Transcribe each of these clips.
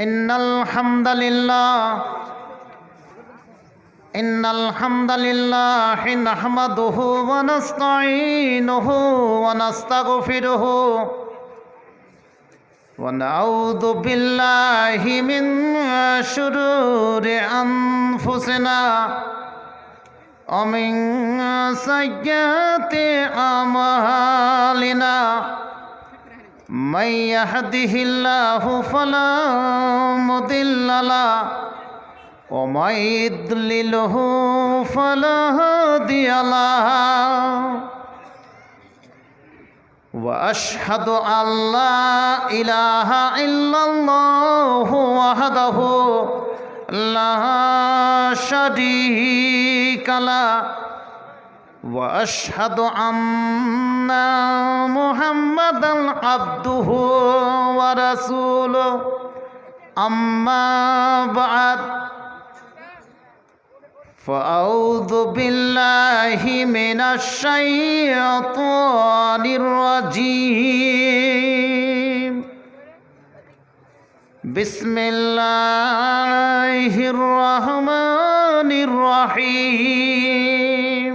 ইন্নাল হামদালিল্লাহ নাহমাদুহু ওয়া নাস্তাঈনুহু ওয়া নাস্তাগফিরুহু ওয়া নাউযু বিল্লাহি মিন শুরুরি আনফুসিনা ওয়া মিন সাইয়্যাতি আমালিনা মান ইয়াহদিহিল্লাহু ফালা মুদিল্লা লাহু ওয়া মান ইউদ্লিলহু ফালা হাদিয়া লাহু ওয়া আশহাদু আল্লা ইলাহা ইল্লাল্লাহু ওয়াহদাহু লা শারীকা লাহু ওয়া আশহাদু আন্না মুহাম্মাদান আবদুহু ওয়া রাসূলুহু আম্মা বা'দ ফাআউযু বিল্লাহি মিনাশ শাইতানির রাজীম বিসমিল্লাহির রহমানির রহিম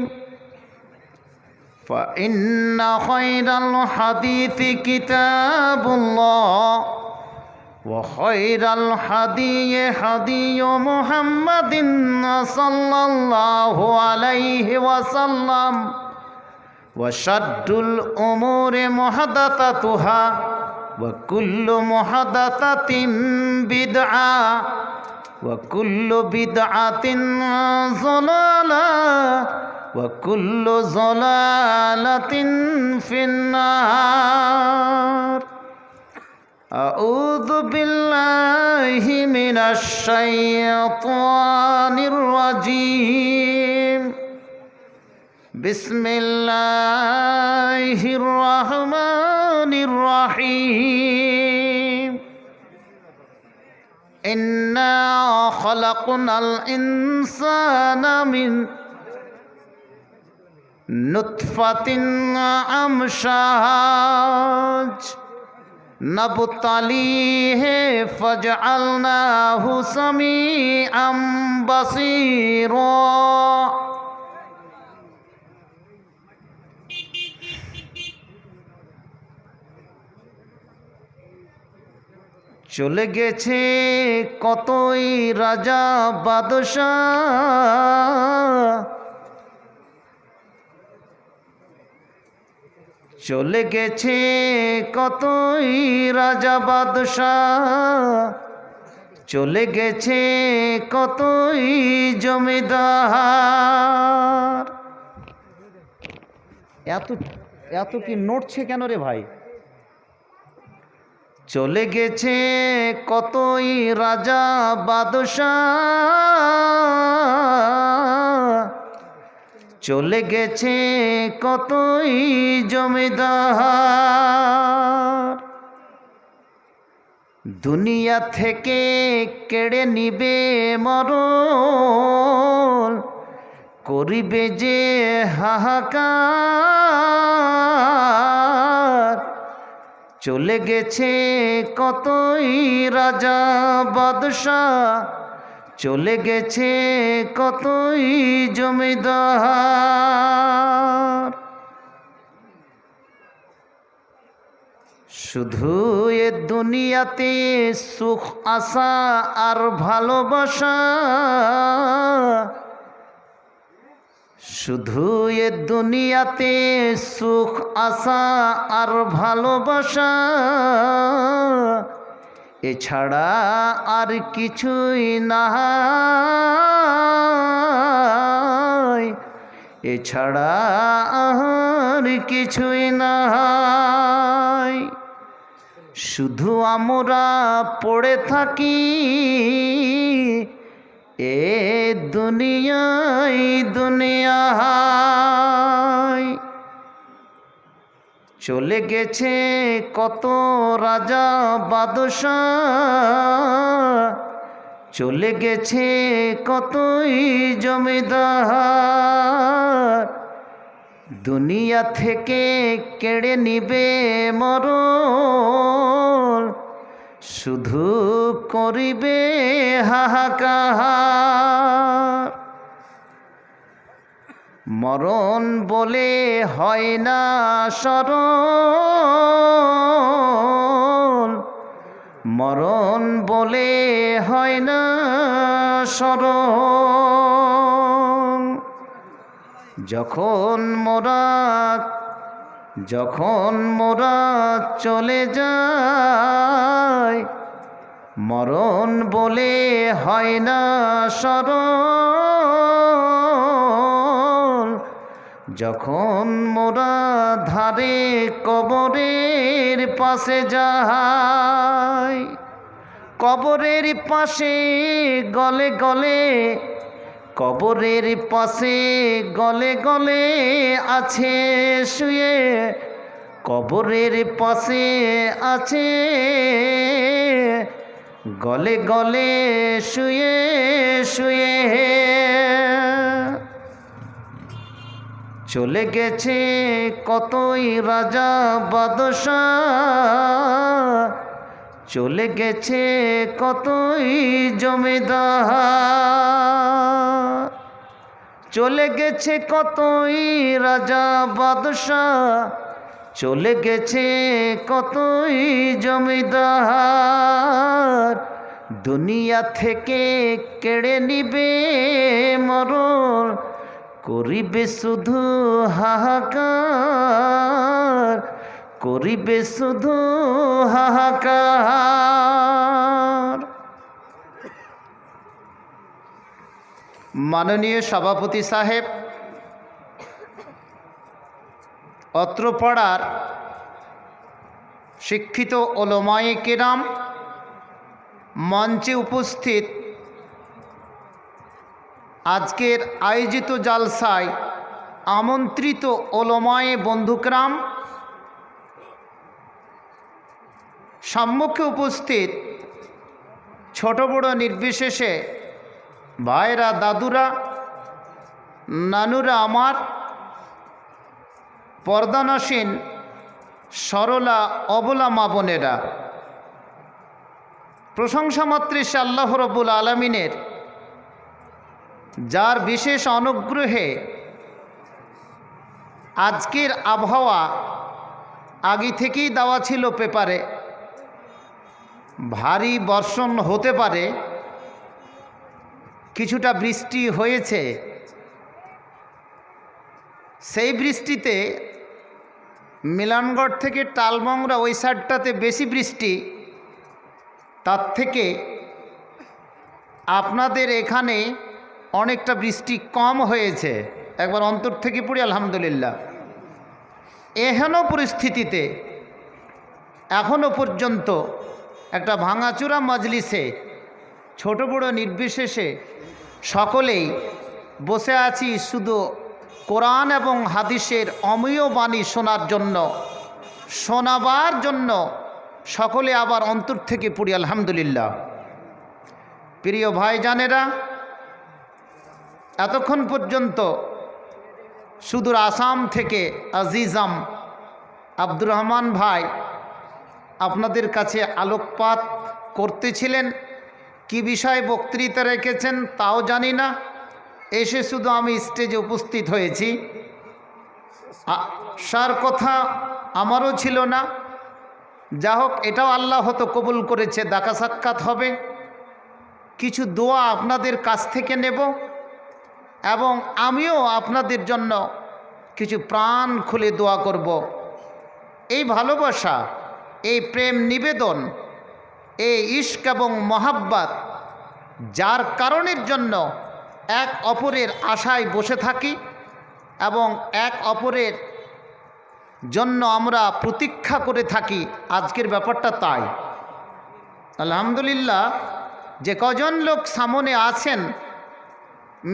فإن خير الحديث كتاب الله وخير الهدي هدي محمد صلى الله عليه وسلم وشر الأمور محدثاتها وكل محدثة بدعة وكل بدعة ضلالة وكل ضلالة في النار أعوذ بالله من الشيطان الرجيم بسم الله الرحمن الرحيم إنا خلقنا الإنسان من نطفة أمشاج نبتليه فجعلناه سميعا بصيرا চলে গেছে কতই রাজা বাদশাহ চলে গেছে কতই রাজা বাদশাহ চলে গেছে কতই জমিদার। এত কি নড়ছে কেন রে ভাই? চলে গেছে কতই রাজা বাদশাহ চলে গেছে কতই জমিদার। দুনিয়া থেকে কেড়ে নিবে মরণ করিবে যে হাহাকার। চলে গেছে কতই রাজা বাদশাহ চলে গেছে কতই জমিদার। শুধু এ দুনিয়াতে সুখ আশা আর ভালোবাসা শুধু এ দুনিয়াতে সুখ আশা আর ভালোবাসা এছাড়া আর কিছুই নাই এছাড়া আর কিছুই নাই। শুধু আমরা পড়ে থাকি এ দুনিয়ায়। চলে গেছে কত রাজা বাদশাহ চলে গেছে কতই জমিদার। দুনিয়া থেকে কেড়ে নিবে মরণ শুধু করিবে হাহাকার। মরণ বলে হয় না স্মরণ, মরণ বলে হয় না স্মরণ। যখন মোরা চলে যায়, মরণ বলে হয় না স্মরণ। যখন মোরা ধারে কবরের পাশে যায়, কবরের পাশে গলে গলে, কবরের পাশে গলে গলে আছে শুয়ে, কবরের পাশে আছে গলে গলে শুয়ে শুয়ে। চলে গেছে কতই রাজা বাদশাহ, চলে গেছে কতই জমিদার, চলে গেছে কতই রাজা বাদশাহ, চলে গেছে কতই জমিদার। দুনিয়া থেকে কেড়ে নিবে মরণ, করিবে শুধু হাহাকার, করিবে শুধু হাহাকার। মাননীয় সভাপতি সাহেব, অত্র পাড়ার শিক্ষিত ওলামায়ে কেরাম, মঞ্চে উপস্থিত আজকের আয়োজিত জালসায় আমন্ত্রিত ওলামায়ে বন্ধুকরাম, সম্মুখে উপস্থিত ছোট বড় নির্বিশেষে ভাইরা, দাদুরা, নানুরা, আমার পর্দানসীন সরলা অবলা মা বোনেরা, প্রশংসা মাত্রে সে আল্লাহ রব্বুল আলামিনের, যার বিশেষ অনুগ্রহে আজকের আবহাওয়া আগে থেকেই দেওয়া ছিল পেপারে, ভারী বর্ষণ হতে পারে, কিছুটা বৃষ্টি হয়েছে। সেই বৃষ্টিতে মিলনগড় থেকে টালমংরা ওই সাইডটাতে বেশি বৃষ্টি, তার থেকে আপনাদের এখানে অনেকটা বৃষ্টি কম হয়েছে। একবার অন্তর থেকে পড়ি আলহামদুলিল্লাহ। এহেন পরিস্থিতিতে এখনও পর্যন্ত একটা ভাঙাচুরা মজলিসে ছোট বড় নির্বিশেষে সকলেই বসে আছি শুধু কোরআন এবং হাদিসের অমীয় বাণী শোনার জন্য, শোনাবার জন্য। সকলে আবার অন্তর থেকে পড়ি আলহামদুলিল্লাহ। প্রিয় ভাইজানেরা, এতক্ষণ পর্যন্ত সুদূর আসাম থেকে আজিজাম আব্দুর রহমান ভাই আপনাদের কাছে আলোকপাত করতেছিলেন। কি বিষয়ে বক্তৃতা রেখেছেন তাও জানি না, এসে শুধু আমি স্টেজে উপস্থিত হয়েছি। সার কথা আমারও ছিল না, যা হোক এটাও আল্লাহ হয়তো কবুল করেছে, দেখা সাক্ষাৎ হবে। কিছু দোয়া আপনাদের কাছ থেকে নেব এবং আমিও আপনাদের জন্য কিছু প্রাণ খুলে দোয়া করব। এই ভালোবাসা, এই প্রেম নিবেদন, এই ইশক এবং মহাব্বত, যার কারণের জন্য এক অপরের আশায় বসে থাকি এবং এক অপরের জন্য আমরা প্রতীক্ষা করে থাকি, আজকের ব্যাপারটা তাই। আলহামদুলিল্লাহ, যে কজন লোক সামনে আছেন,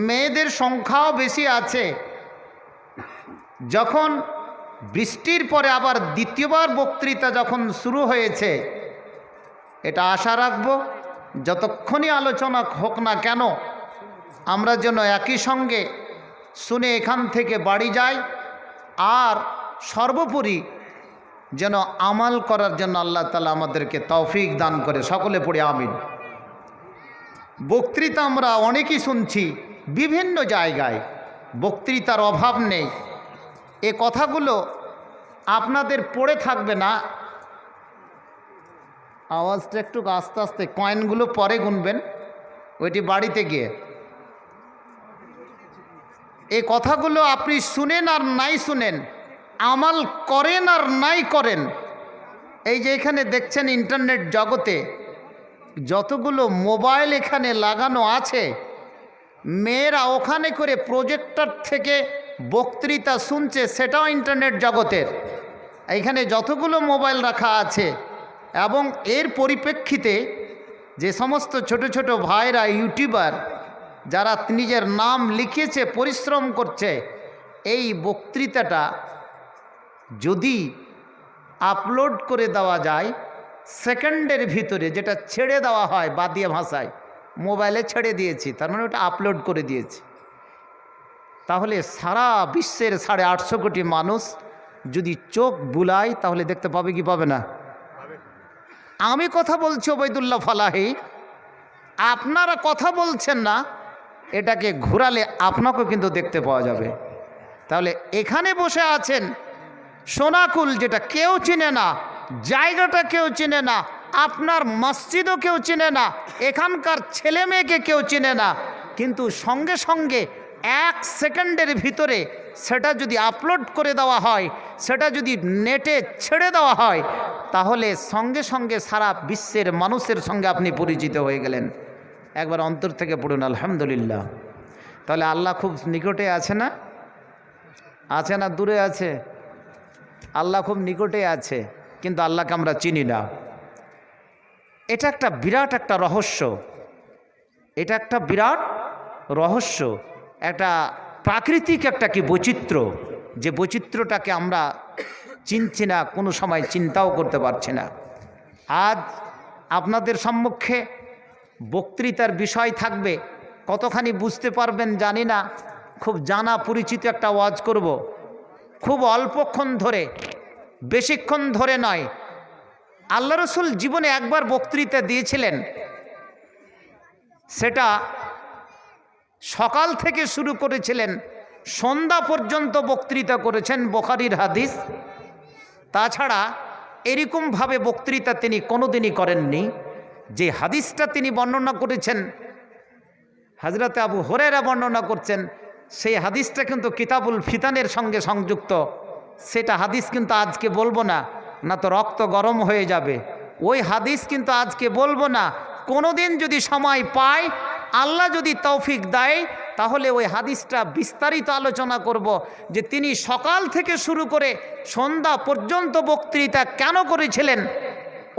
মেয়েদের সংখ্যাও বেশি আছে। যখন বৃষ্টির পরে আবার দ্বিতীয়বার বক্তৃতা যখন শুরু হয়েছে, এটা আশা রাখব যতক্ষণই আলোচনা হোক না কেন, আমরা যেন একই সঙ্গে শুনে এখান থেকে বাড়ি যাই। আর সর্বোপরি যেন আমাল করার জন্য আল্লাহ তাআলা আমাদেরকে তৌফিক দান করে। সকলে পড়ে আমিন। বক্তৃতা আমরা অনেকই শুনছি বিভিন্ন জায়গায়, বক্তৃতার অভাব নেই। এ কথাগুলো আপনাদের পড়ে থাকবে না। আওয়াজটা একটু আস্তে আস্তে, কয়েনগুলো পরে গুনবেন ওইটি বাড়িতে গিয়ে। এই কথাগুলো আপনি শুনেন আর নাই শুনেন, আমাল করেন আর নাই করেন, এই যে এখানে দেখছেন ইন্টারনেট জগতে যতগুলো মোবাইল এখানে লাগানো আছে, মেয়েরা ওখানে করে প্রজেক্টর থেকে বক্তৃতা শুনছে, সেটাও ইন্টারনেট জগতের। এইখানে যতগুলো মোবাইল রাখা আছে, এবং এর পরিপ্রেক্ষিতে যে সমস্ত ছোট ছোট ভাইরা ইউটিউবার যারা নিজের নাম লিখেছে, পরিশ্রম করছে, এই বক্তৃতাটা যদি আপলোড করে দেওয়া যায় সেকেন্ডের ভিতরে, যেটা ছেড়ে দেওয়া হয় বাদিয়া ভাষায়, মোবাইলে ছেড়ে দিয়েছি, তার মানে ওটা আপলোড করে দিয়েছি, তাহলে সারা বিশ্বের 850 কোটি মানুষ যদি চোখ বুলায় তাহলে দেখতে পাবে কি পাবে না? আমি কথা বলছি ওবায়দুল্লাহ ফালাহি, আপনারা কথা বলছেন না, এটাকে ঘোরালে আপনাকেও কিন্তু দেখতে পাওয়া যাবে। তাহলে এখানে বসে আছেন সোনাকুল, যেটা কেউ চিনে না, জায়গাটা কেউ চিনে না, আপনার মসজিদও কেউ চিনে না, এখানকার ছেলে মেয়েকে কেউ চিনে না, কিন্তু সঙ্গে সঙ্গে 1 সেকেন্ডের ভিতরে সেটা যদি আপলোড করে দেওয়া হয়, সেটা যদি নেটে ছেড়ে দেওয়া হয়, তাহলে সঙ্গে সঙ্গে সারা বিশ্বের মানুষের সঙ্গে আপনি পরিচিত হয়ে গেলেন। একবার অন্তর থেকে পড়ুন আলহামদুলিল্লাহ। তাহলে আল্লাহ খুব নিকটে আছে না? আছে না দূরে আছে? আল্লাহ খুব নিকটে আছে, কিন্তু আল্লাহকে আমরা চিনি না। এটা একটা বিরাট একটা রহস্য, এটা একটা বিরাট রহস্য, একটা প্রাকৃতিক একটা কি বৈচিত্র্য, যে বৈচিত্র্যটাকে আমরা চিনছি না, কোনো সময় চিন্তাও করতে পারছি না। আজ আপনাদের সম্মুখে বক্তৃতার বিষয় থাকবে, কতখানি বুঝতে পারবেন জানি না, খুব জানা পরিচিত একটা ওয়াজ করব, খুব অল্পক্ষণ ধরে, বেশিক্ষণ ধরে নয়। আল্লাহ রসুল জীবনে একবার বক্তৃতা দিয়েছিলেন, সেটা সকাল থেকে শুরু করেছিলেন, সন্ধ্যা পর্যন্ত বক্তৃতা করেছেন, বুখারীর হাদিস। তাছাড়া এরকমভাবে বক্তৃতা তিনি কোনোদিনই করেননি। যে হাদিসটা তিনি বর্ণনা করেছেন, হযরতে আবু হুরায়রা বর্ণনা করছেন, সেই হাদিসটা কিন্তু কিতাবুল ফিতানের সঙ্গে সংযুক্ত। সেটা হাদিস কিন্তু আজকে বলবো না, না তো রক্ত গরম হয়ে যাবে। ওই হাদিস কিন্তু আজকে বলবো না, কোনো দিন যদি সময় পাই, আল্লাহ যদি তৌফিক দেয়, তাহলে ওই হাদিসটা বিস্তারিত আলোচনা করব, যে তিনি সকাল থেকে শুরু করে সন্ধ্যা পর্যন্ত বক্তৃতা কেন করেছিলেন।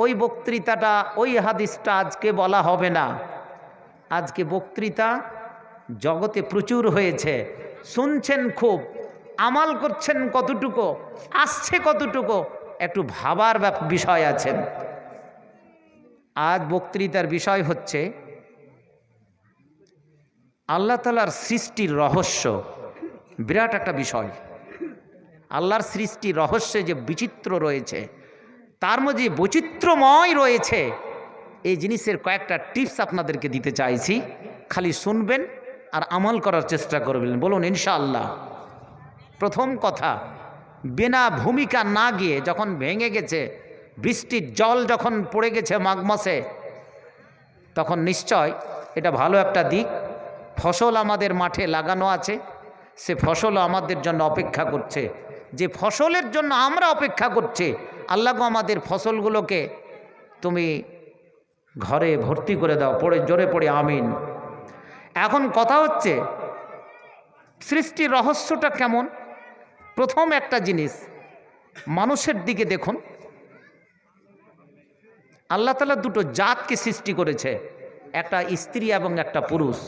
ওই বক্তৃতাটা, ওই হাদিসটা আজকে বলা হবে না। আজকে বক্তৃতা জগতে প্রচুর হয়েছে, শুনছেন খুব, আমাল করছেন কতটুকু, আসছে কতটুকু, একটু ভাবার বিষয় আছেন। আজ বক্তৃতার বিষয় হচ্ছে আল্লাহ তাআলার সৃষ্টির রহস্য। বিরাট একটা বিষয়, আল্লাহর সৃষ্টির রহস্যে যে বিচিত্র রয়েছে, তার মধ্যে বৈচিত্র্যময় রয়েছে, এই জিনিসের কয়েকটা টিপস আপনাদেরকে দিতে চাইছি। খালি শুনবেন আর আমল করার চেষ্টা করবেন, বলুন ইনশাআল্লাহ। প্রথম কথা, বিনা ভূমিকা না গিয়ে যখন ভেঙে গেছে, বৃষ্টির জল যখন পড়ে গেছে মাঘ মাসে, তখন নিশ্চয় এটা ভালো একটা দিক। ফসল আমাদের মাঠে লাগানো আছে, সে ফসলও আমাদের জন্য অপেক্ষা করছে। যে ফসলের জন্য আমরা অপেক্ষা করছি, আল্লাহ গো আমাদের ফসলগুলোকে তুমি ঘরে ভর্তি করে দাও, পড়ে জোরে পড়ে আমিন। এখন কথা হচ্ছে সৃষ্টির রহস্যটা কেমন। প্রথম একটা জিনিস, মানুষের দিকে দেখুন। আল্লাহ তাআলা দুটো জাতকে সৃষ্টি করেছে, একটা স্ত্রী এবং একটা পুরুষ।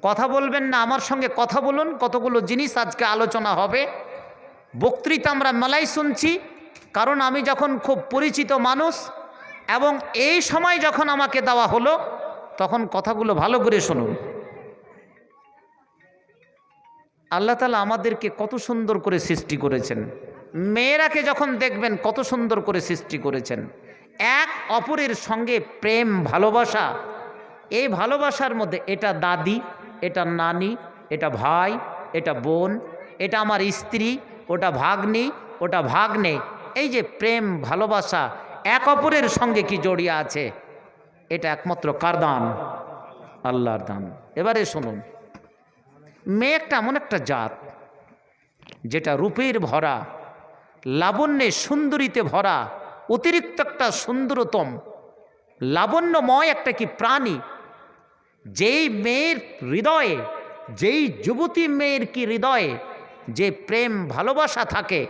কথা বলবেন না, আমার সঙ্গে কথা বলুন। কতগুলো জিনিস আজকে আলোচনা হবে। বক্তৃতা আমরা মেলাই শুনছি, কারণ আমি যখন খুব পরিচিত মানুষ, এবং এই সময় যখন আমাকে দেওয়া হলো, তখন কথাগুলো ভালো করে শুনুন। আল্লাহ তাআলা আমাদেরকে কত সুন্দর করে সৃষ্টি করেছেন। মেয়েরাকে যখন দেখবেন কত সুন্দর করে সৃষ্টি করেছেন, এক অপরের সঙ্গে প্রেম ভালোবাসা, এই ভালোবাসার মধ্যে এটা দাদি, এটা নানি, এটা ভাই, এটা বোন, এটা আমার স্ত্রী, ওটা ভাগ্নি, ওটা ভাগ্নে, এই যে প্রেম ভালোবাসা এক অপরের সঙ্গে কি জড়িয়ে আছে, এটা একমাত্র কার দান? আল্লাহর দান। এবারে শুনুন, মেয়ে একটা এমন একটা জাত যেটা রূপের ভরা, লাবণ্যে সুন্দরীতে ভরা, অতিরিক্ত একটা সুন্দরতম লাবণ্যময় একটা কি প্রাণী। যেই মেয়ের হৃদয়ে, যেই যুবতী মেয়ের কি হৃদয়ে যে প্রেম ভালোবাসা থাকে,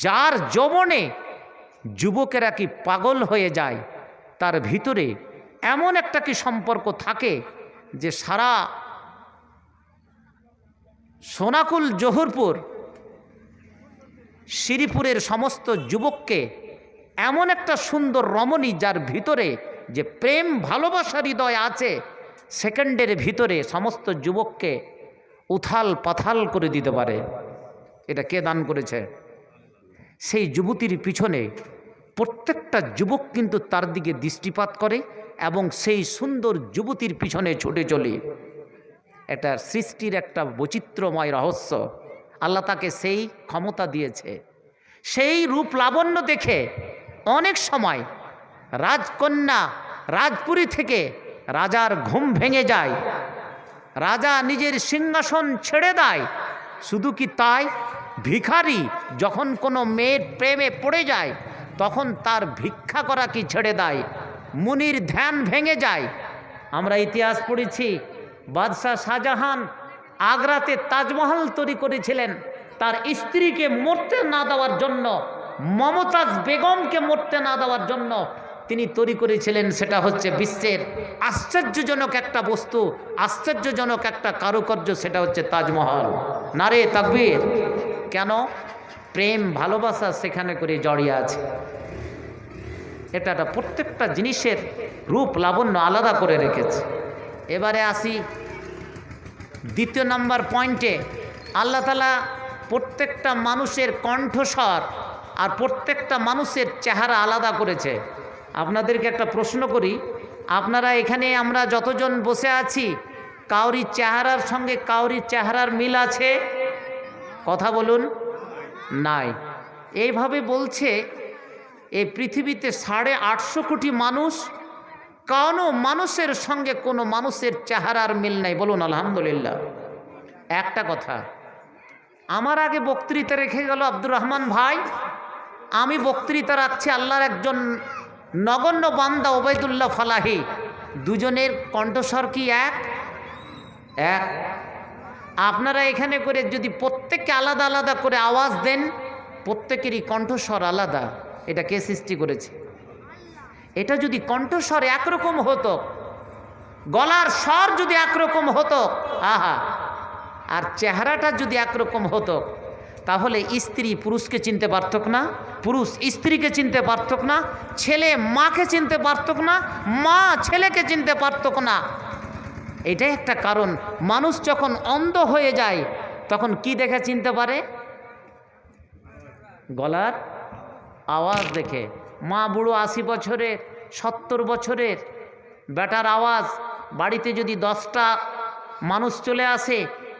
যার যৌবনে যুবকেরা কি পাগল হয়ে যায়, তার ভিতরে এমন একটা কি সম্পর্ক থাকে যে সারা সোনাকুল, জহুরপুর, শ্রীপুরের সমস্ত যুবককে এমন একটা সুন্দর রমণী যার ভিতরে যে প্রেম ভালোবাসার হৃদয় আছে, সেকেন্ডের ভিতরে সমস্ত যুবককে উথাল পাথাল করে দিতে পারে। এটা কে দান করেছে? সেই যুবতীর পিছনে প্রত্যেকটা যুবক কিন্তু তার দিকে দৃষ্টিপাত করে এবং সেই সুন্দর যুবতীর পিছনে ছুটে চলে। এটা সৃষ্টির একটা বৈচিত্র্যময় রহস্য। আল্লাহ তাকে সেই ক্ষমতা দিয়েছে। সেই রূপ লাবণ্য দেখে অনেক সময় রাজকন্যা রাজপুরী থেকে রাজার ঘুম ভেঙে যায়, রাজা নিজের সিংহাসন ছেড়ে দেয়। শুধু কি তাই, ভিখারি যখন কোনো মেয়ের প্রেমে পড়ে যায় তখন তার ভিক্ষা করা কি ছেড়ে দেয়, মুনির ধ্যান ভেঙে যায়। আমরা ইতিহাস পড়েছি, বাদশাহ শাহজাহান আগ্রাতে তাজমহল তৈরি করেছিলেন তার স্ত্রীকে মরতে না দেওয়ার জন্য, মমতাজ বেগমকে মরতে না দেওয়ার জন্য তিনি তৈরি করেছিলেন। সেটা হচ্ছে বিশ্বের আশ্চর্যজনক একটা বস্তু, আশ্চর্যজনক একটা কারুকার্য, সেটা হচ্ছে তাজমহল। নারে তাকবীর! কেন? প্রেম ভালোবাসা সেখানে করে জড়িয়ে আছে। এটা প্রত্যেকটা জিনিসের রূপ লাবণ্য আলাদা করে রেখেছে। এবারে আসি দ্বিতীয় নাম্বার পয়েন্টে। আল্লাহ তাআলা প্রত্যেকটা মানুষের কণ্ঠস্বর আর প্রত্যেকটা মানুষের চেহারা আলাদা করেছে। আপনাদেরকে একটা প্রশ্ন করি, আপনারা এখানে আমরা যতজন বসে আছি, কাউরির চেহারার সঙ্গে কাউরির চেহারার মিল আছে? কথা বলুন। নাই। এইভাবে বলছে এই পৃথিবীতে 850 কোটি মানুষ, কোনো মানুষের সঙ্গে কোনো মানুষের চেহারার মিল নাই। বলুন আলহামদুলিল্লাহ। একটা কথা, আমার আগে বক্তৃতা রেখে গেল আব্দুর রহমান ভাই, আমি বক্তৃতা রাখছি আল্লাহর একজন নগণ্য বান্দা ওবায়দুল্লাহ ফালাহি। দুজনের কণ্ঠস্বর কি এক? এক। আপনারা এখানে করে যদি প্রত্যেককে আলাদা আলাদা করে আওয়াজ দেন, প্রত্যেকেরই কণ্ঠস্বর আলাদা। এটা কে সৃষ্টি করেছে? এটা যদি কণ্ঠস্বর একরকম হতো, গলার স্বর যদি একরকম হতো, আহা, আর চেহারাটা যদি একরকম হতো, তাহলে স্ত্রী পুরুষকে চিনতে পারত না, পুরুষ স্ত্রীকে চিনতে পারত না, ছেলে মাকে চিনতে পারত না, মা ছেলেকে চিনতে পারত না। এটাই একটা কারণ। মানুষ যখন অন্ধ হয়ে যায় তখন কি দেখে চিনতে পারে? গলার আওয়াজ দেখে। মা বুড়ো 80 বছরের, 70 বছরের বেটার আওয়াজ, বাড়িতে যদি 10টা মানুষ চলে আসে,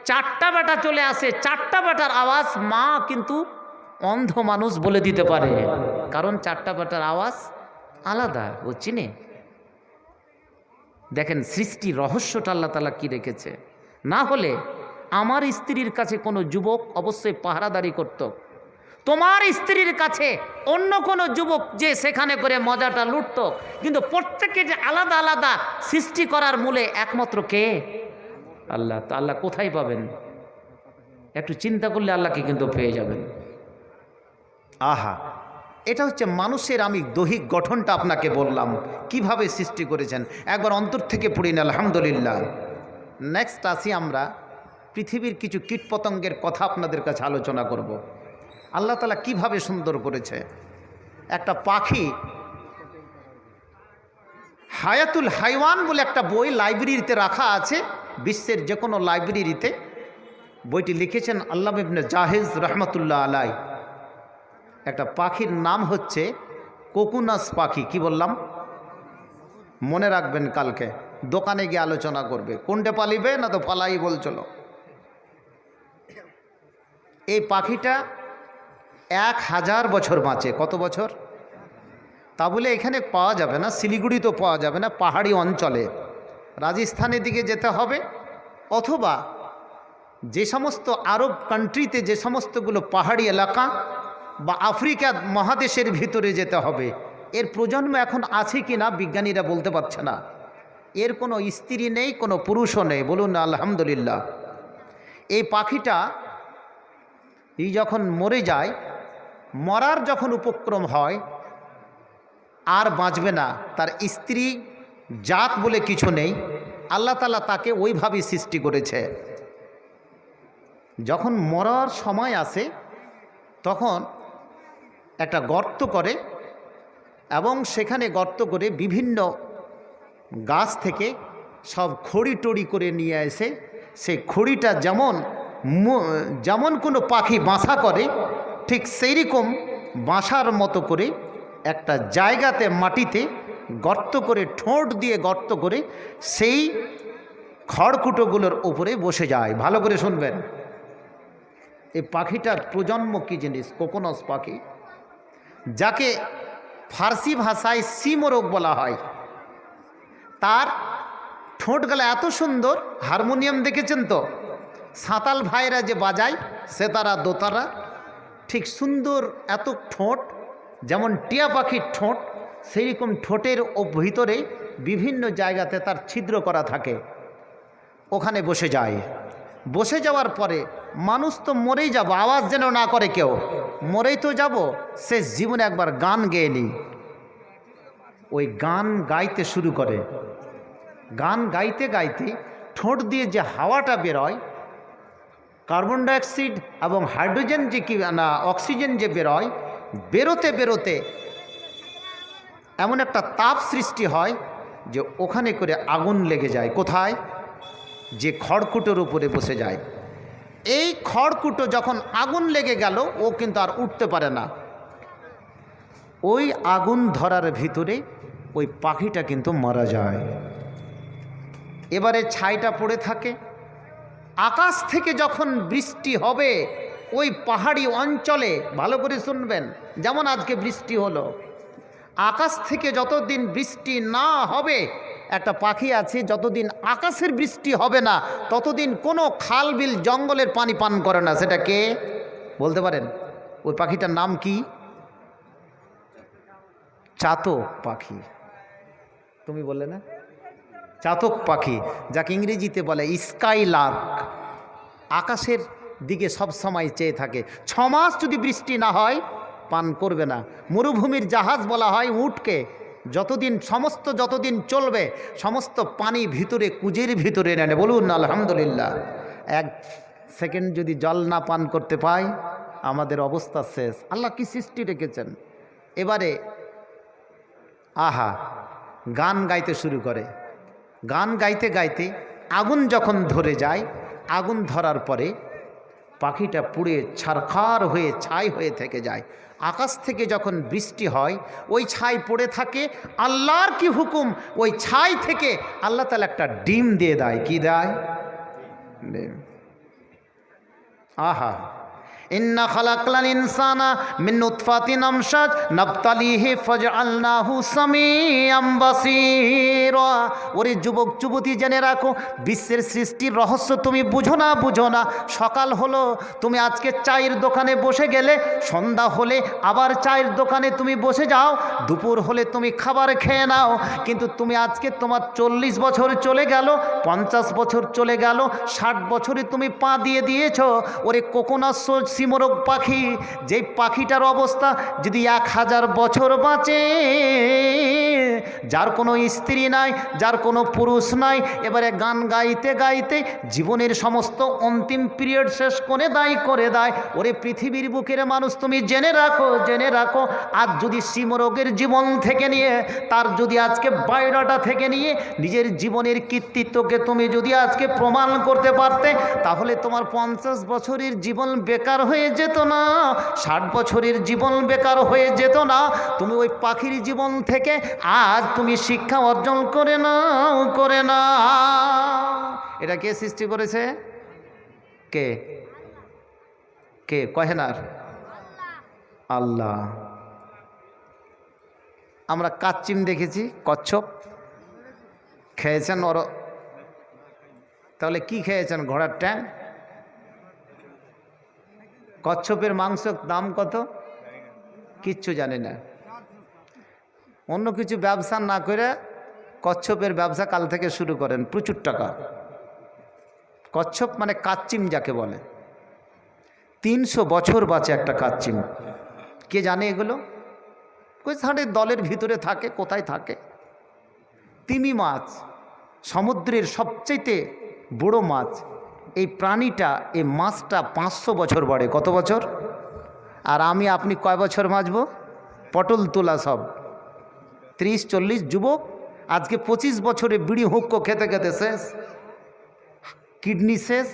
4টা বেটা চলে আসে, 4টা বেটার আওয়াজ মা কিন্তু অন্ধ মানুষ বলে দিতে পারে, কারণ 4টা বেটার আওয়াজ আলাদা, ও চিনে। দেখেন সৃষ্টি রহস্যটা আল্লাহ তাআলা কি রেখেছে। না হলে আমার স্ত্রীর কাছে কোনো যুবক অবশ্যই পাহারাদারি করত, তোমার স্ত্রীর কাছে অন্য কোনো যুবক যে সেখানে করে মজাটা লুটত। কিন্তু প্রত্যেকে যে আলাদা আলাদা সৃষ্টি করার মূলে একমাত্র কে? আল্লাহ। তো আল্লাহ কোথায় পাবেন? একটু চিন্তা করলে আল্লাহকে কিন্তু পেয়ে যাবেন। আহা, এটা হচ্ছে মানুষের আমি দৈহিক গঠনটা আপনাকে বললাম কিভাবে সৃষ্টি করেছেন, একবার অন্তর থেকে পড়িন আলহামদুলিল্লাহ। নেক্সট আসি আমরা পৃথিবীর কিছু কীটপতঙ্গের কথা আপনাদের কাছে আলোচনা করব। আল্লাহ তাআলা কিভাবে সুন্দর করেছে। একটা পাখি, হায়াতুল হাইওয়ান বলে একটা বই লাইব্রেরিতে রাখা আছে, বিশ্বের যে কোনো লাইব্রেরিতে। বইটি লিখেছেন আল্লামা ইবনে জাহেজ রহমতুল্লাহ আলাই। একটা পাখির নাম হচ্ছে কোকুনাস পাখি। কি বললাম? মনে রাখবেন, কালকে দোকানে গিয়ে আলোচনা করবে কোনটা পালিবে না তো পালাই বলছিল। এই পাখিটা 1000 বছর বাঁচে। কত বছর? তা বলে এখানে পাওয়া যাবে না, শিলিগুড়িতেও পাওয়া যাবে না, পাহাড়ি অঞ্চলে রাজস্থানের দিকে যেতে হবে, অথবা যে সমস্ত আরব কান্ট্রিতে যে সমস্তগুলো পাহাড়ি এলাকা বা আফ্রিকা মহাদেশের ভিতরে যেতে হবে। এর প্রজন্ম এখন আছে কি না বিজ্ঞানীরা বলতে পারছে না। এর কোনো স্ত্রী নেই, কোনো পুরুষও নেই, বলুন আলহামদুলিল্লাহ। এই পাখিটা যখন মরে যায়, মরার যখন উপক্রম হয়, আর বাঁচবে না, তার স্ত্রী জাত বলে কিছু নেই, আল্লাহ তাআলা তাকে ওইভাবেই সৃষ্টি করেছে। যখন মরার সময় আসে তখন একটা গর্ত করে এবং সেখানে গর্ত করে বিভিন্ন গাছ থেকে সব খড়ি টড়ি করে নিয়ে এসে সেই খড়িটা যেমন কোনো পাখি বাসা করে ঠিক সেই রকম বাসার মতো করে একটা জায়গাতে মাটিতে গর্ত করে, ঠোঁট দিয়ে গর্ত করে সেই খড়কুটোগুলোর উপরে বসে যায়। ভালো করে শুনবেন, এই পাখিটার প্রজন্ম কী জিনিস, কোকোনাস পাখি, যাকে ফার্সি ভাষায় সিমোরগ বলা হয়। তার ঠোঁটগুলো এত সুন্দর, হারমোনিয়াম দেখেছেন তো, সাঁতাল ভাইরা যে বাজায় সেতারা দোতারা, ঠিক সুন্দর এত ঠোঁট, যেমন টিয়া পাখির ঠোঁট সেই রকম ঠোঁটের ভিতরে বিভিন্ন জায়গাতে তার ছিদ্র করা থাকে। ওখানে বসে যায়। বসে যাওয়ার পরে মানুষ তো মরেই যাব, আওয়াজ যেন না করে কেউ, মরেই তো যাব, শেষ জীবনে একবার গান গেয়ে নিই। ওই গান গাইতে শুরু করে। গান গাইতে গাইতে ঠোঁট দিয়ে যে হাওয়াটা বেরোয়, কার্বন ডাইঅক্সাইড এবং হাইড্রোজেন যে কি না অক্সিজেন যে বেরোয়, বেরোতে বেরোতে এমন একটা তাপ সৃষ্টি হয় যে ওখানে করে আগুন লেগে যায়। কোথায়? যে খড়কুটোর উপরে বসে যায়। এই খড়কুটো যখন আগুন লেগে গেল, ও কিন্তু আর উঠতে পারে না। ওই আগুন ধরার ভিতরে ওই পাখিটা কিন্তু মারা যায়। এবারে ছাইটা পড়ে থাকে। আকাশ থেকে যখন বৃষ্টি হবে ওই পাহাড়ি অঞ্চলে, ভালো করে শুনবেন, যেমন আজকে বৃষ্টি হলো, আকাশ থেকে যতদিন বৃষ্টি না হবে, একটা পাখি আছে যতদিন আকাশের বৃষ্টি হবে না ততদিন কোনো খাল বিল জঙ্গলের পানি পান করে না। সেটা কে বলতে পারেন? ওই পাখিটার নাম কি? চাতক পাখি। তুমি বললে না? চাতক পাখি, যাকে ইংরেজিতে বলে স্কাইলার্ক। আকাশের দিকে সব সময় চেয়ে থাকে। 6 মাস যদি বৃষ্টি না হয় পান করবে না। মরুভূমির জাহাজ বলা হয় উটকে। যতদিন চলবে সমস্ত পানি ভিতরে কুজের ভিতরে নেনে। বলুন আলহামদুলিল্লাহ। 1 সেকেন্ড যদি জল না পান করতে পাই আমাদের অবস্থা শেষ। আল্লাহ কি সৃষ্টি রেখেছেন। এবারে গান গাইতে শুরু করে। গান গাইতে গাইতে আগুন যখন ধরে যায়, আগুন ধরার পরে পাখিটা পুড়ে ছারখার হয়ে ছাই হয়ে থেকে যায়। আকাশ থেকে যখন বৃষ্টি হয় ওই ছাই পড়ে থাকে। আল্লাহর কি হুকুম, ওই ছাই থেকে আল্লাহ তাআলা একটা ডিম দিয়ে দেয়। কি দেয়? ইন্না খালাকনাল ইনসানা মিন নুতফাতিন আমশাজ নাবতালিহি ফাজআলনাহু সামিআম বাসীরা। ওরে যুবক যুবতী, জেনে রাখো, বিশ্বের সৃষ্টির রহস্য তুমি বুঝো না। সকাল হলো, তুমি আজকে চায়ের দোকানে বসে গেলে, সন্ধ্যা হলে আবার চায়ের দোকানে তুমি বসে যাও, দুপুর হলে তুমি খাবার খেয়ে নাও, কিন্তু তুমি আজকে তোমার 40 বছর চলে গেল, 50 বছর চলে গেল, 60 বছরে তুমি পা দিয়ে দিয়েছো। ওরে কোকোনাস সিমোরগ পাখি, যেই পাখিটার অবস্থা যদি 1000 বছর বাঁচে, যার কোনো স্ত্রী নাই, যার কোনো পুরুষ নাই, এবারে গান গাইতে গাইতে জীবনের সমস্ত অন্তিম পিরিয়ড শেষ করে দেয়। ওরে পৃথিবীর বুকের মানুষ, তুমি জেনে রাখো, আজ যদি সিমরোগের জীবন থেকে নিয়ে, তার যদি আজকে বায়োডাটা থেকে নিয়ে নিজের জীবনের কৃতিত্বকে তুমি যদি আজকে প্রমাণ করতে পারতে, তাহলে তোমার 50 বছরের জীবন বেকার হয়ে যেত না, 60 বছরের জীবন বেকার হয়ে যেত না। তুমি ওই পাখির জীবন থেকে আজ তুমি শিক্ষা অর্জন করে না। এটা কে সৃষ্টি করেছে? কে কে কহেনার? আল্লাহ। আমরা কাচ্চিম দেখেছি, কচ্ছপ খেয়েছেন? তাহলে কি খেয়েছেন? ঘোড়ার ট্যাং। কচ্ছপের মাংসের দাম কত? কিচ্ছু জানে না। অন্য কিছু ব্যবসা না করে কচ্ছপের ব্যবসা কাল থেকে শুরু করেন, প্রচুর টাকা। কচ্ছপ মানে কাচ্চিম যাকে বলে, 300 বছর বাঁচে একটা কাচ্চিম। কে জানে এগুলো? কোথায় দলের ভিতরে থাকে, কোথায় থাকে? তিমি মাছ সমুদ্রের সবচেয়ে বড় মাছ। এই প্রাণীটা, এই মাছটা 500 বছর বাড়ে। কত বছর? আর আমি আপনি কয় বছর বাঁচব? পটল তোলা সব 30-40 যুবক আজকে 25 বছরে বিড়ি হুক্কো খেতে খেতে শেষ, কিডনি শেষ,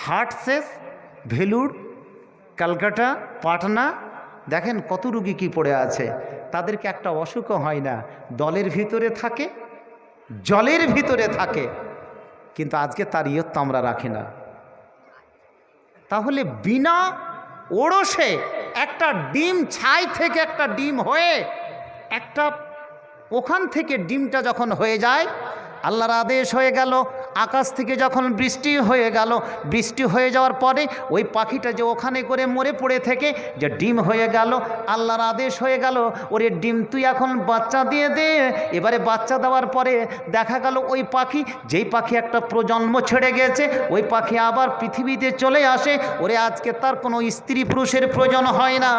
হার্ট শেষ, ভেলুর, ক্যালকাটা, পাটনা, দেখেন কত রুগী কি পড়ে আছে। তাদেরকে একটা অসুখও হয় না। দলের ভিতরে থাকে, জলের ভিতরে থাকে, কিন্তু আজকে তার ইয়ত্তা আমরা রাখি না। তাহলে বিনা ওড়সে একটা ডিম, ছাই থেকে একটা ডিম হয়ে একটা, ওখান থেকে ডিমটা যখন হয়ে যায়, আল্লাহর আদেশ হয়ে গেল, আকাশ থেকে যখন বৃষ্টি হয়ে গেল, বৃষ্টি হয়ে যাওয়ার পরে ওই পাখিটা যে ওখানে করে মরে পড়ে থেকে যে ডিম হয়ে গেল, আল্লাহর আদেশ হয়ে গেল, ওরে ডিম তুই এখন বাচ্চা দিয়ে দে। এবারে বাচ্চা দেওয়ার পরে দেখা গেল ওই পাখি, যেই পাখি একটা প্রজন্ম ছেড়ে গেছে, ওই পাখি আবার পৃথিবীতে চলে আসে। ওরে আজকে তার কোনো স্ত্রী পুরুষের প্রয়োজন হয় না।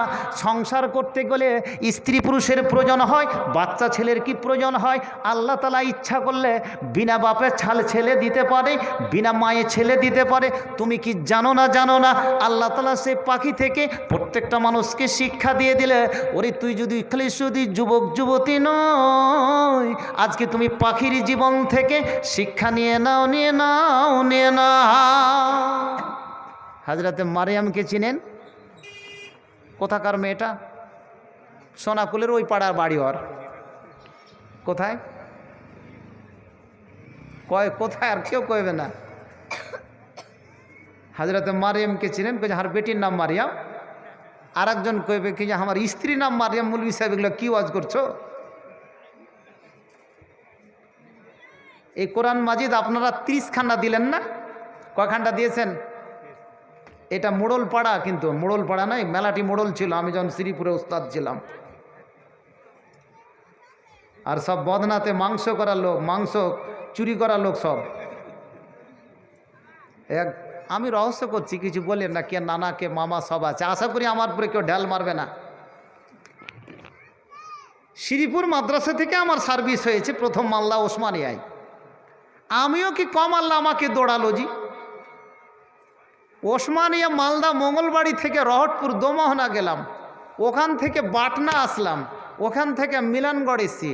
সংসার করতে গেলে স্ত্রী পুরুষের প্রয়োজন হয়, বাচ্চা ছেলের কি প্রয়োজন হয়? আল্লাহ তাআলা ইচ্ছা করলে বিনা বাপের ছেলে দিতে পারে, বিনা মায়ের ছেলে দিতে পারে। তুমি কি জানো না? আল্লাহ তাআলা সে পাখি থেকে প্রত্যেকটা মানুষকে শিক্ষা দিয়ে দিলে, ওরে তুই যদি খালি শুধু যুবক যুবতী নয়, আজকে তুমি পাখির জীবন থেকে শিক্ষা নিয়ে নাও। হযরতে মারিয়ামকে চিনেন? কোথাকার মেয়েটা? সোনাকুলের ওই পাড়ার বাড়ি। ওর কোথায়? কোথায়? আর কেউ কইবে না। হযরতে মারিয়ামকে চিনেন? কইছে আমার বেটির নাম মারিয়াম। আর একজন কইবে কি যে আমার স্ত্রীর নাম মারিয়াম। মৌলভী সাহেব এগুলো কি ওয়াজ করছো? এই কোরআন মাজিদ আপনারা 30 খানা দিলেন না? কয়খানটা দিয়েছেন? এটা মোড়ল পাড়া, কিন্তু মোড়ল পাড়া নয়, মেলাটি মোড়ল ছিল আমি যখন শ্রীপুরে উস্তাদ ছিলাম। আর সব বদনাতে মাংস করা লোক, মাংস চুরি করা লোক সব। আমি রহস্য করছি, কিছু বলেন না। কে নানা, কে মামা সব আছে। আশা করি আমার উপরে কেউ ঢাল মারবে না। শ্রীপুর মাদ্রাসা থেকে আমার সার্ভিস হয়েছে প্রথম মাল্লা ওসমানিয়ায়। আমিও কি কম, আল্লাহ আমাকে দৌড়ালো জি। ওসমানিয়া মালদা মঙ্গলবাড়ি থেকে রহটপুর দোমোহনা গেলাম, ওখান থেকে বাটনা আসলাম, ওখান থেকে মিলনগড় এসছি।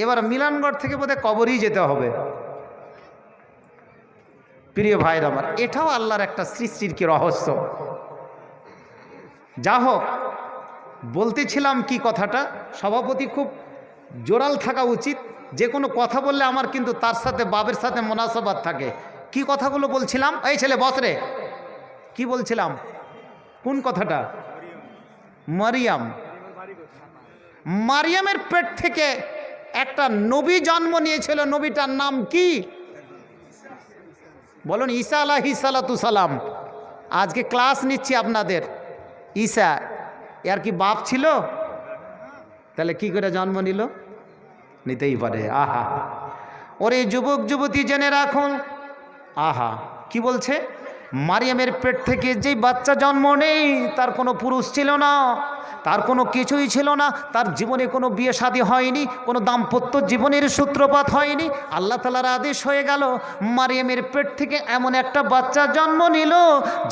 এবার মিলনগড় থেকে বোধহয় কবরই যেতে হবে। প্রিয় ভাইরা আমার, এটাও আল্লাহর একটা সৃষ্টির কি রহস্য। যা হোক, বলতেছিলাম কি কথাটা, সভাপতি খুব জোরাল থাকা উচিত। যে কোনো কথা বললে আমার কিন্তু তার সাথে বাবের সাথে মুনাসাবাত থাকে। কি কথাগুলো বলছিলাম? এই ছেলে বস রে, কি বলছিলাম? কোন কথাটা? মারিয়ামের পেট থেকে একটা নবী জন্ম নিয়েছিল। নবীটার নাম কি বলুন? ঈসা আলাইহিস সালাতু সালাম। আজকে ক্লাস নিচ্ছি আপনাদের। ঈসা এর কি বাপ ছিল? তাহলে কি করে জন্ম নিল? নিতেই পারে। আহা, ওরে যুবক যুবতী জেনে রাখুন। আহা, কি বলছে? মারিয়ামের পেট থেকে যেই বাচ্চা জন্ম নেই তার কোনো পুরুষ ছিল না, তার কোনো কিছুই ছিল না, তার জীবনে কোনো বিয়ে শাদী হয়নি, কোনো দাম্পত্য জীবনের সূত্রপাত হয়নি। আল্লাহ তাআলার আদেশ হয়ে গেল মারিয়ামের পেট থেকে এমন একটা বাচ্চা জন্ম নিল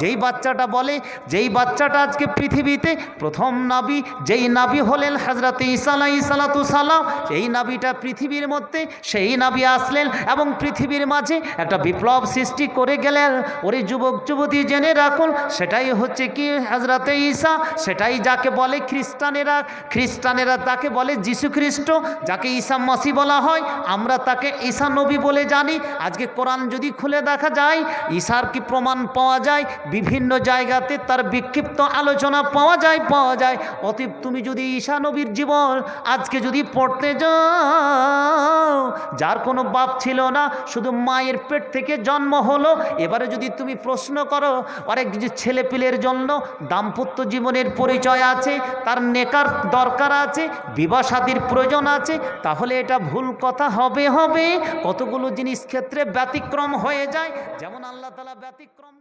যেই বাচ্চাটা বলে, যেই বাচ্চাটা আজকে পৃথিবীতে প্রথম নবী, যেই নবী হলেন হযরত ঈসা আলাইহিস সালাতু সালাম। এই নবীটা পৃথিবীর মধ্যে, সেই নবী আসলেন এবং পৃথিবীর মাঝে একটা বিপ্লব সৃষ্টি করে গেলেন। ওরে যুবক যুবতী জেনে রাখুন, সেটাই হচ্ছে কি হযরত ঈসা, সেটাই যাকে বলে খ্রিস্টানেরা তাকে বলে যিশু খ্রিস্ট, যাকে ঈসা মাসি বলা হয়, আমরা তাকে ঈসা নবী বলে জানি। আজকে কোরআন যদি খুলে দেখা যায়, ঈসার কি প্রমাণ পাওয়া যায়, বিভিন্ন জায়গাতে তার বিক্ষিপ্ত আলোচনা পাওয়া যায়। অতএব তুমি যদি ঈসা নবীর জীবন আজকে যদি পড়তে যাও, যার কোনো বাপ ছিল না, শুধু মায়ের পেট থেকে জন্ম হলো, এবারে যদি তুমি প্রশ্ন করো অনেক কিছু ছেলেপিলের জন্য দাম্পত্য জীবনের পরিচয় আছে, তার নেকার দরকার আছে, বিবাহ শাদীর প্রয়োজন আছে, তাহলে এটা ভুল কথা হবে। কতগুলো জিনিস ক্ষেত্রে ব্যতিক্রম হয়ে যায়, যেমন আল্লাহ তাআলা ব্যতিক্রম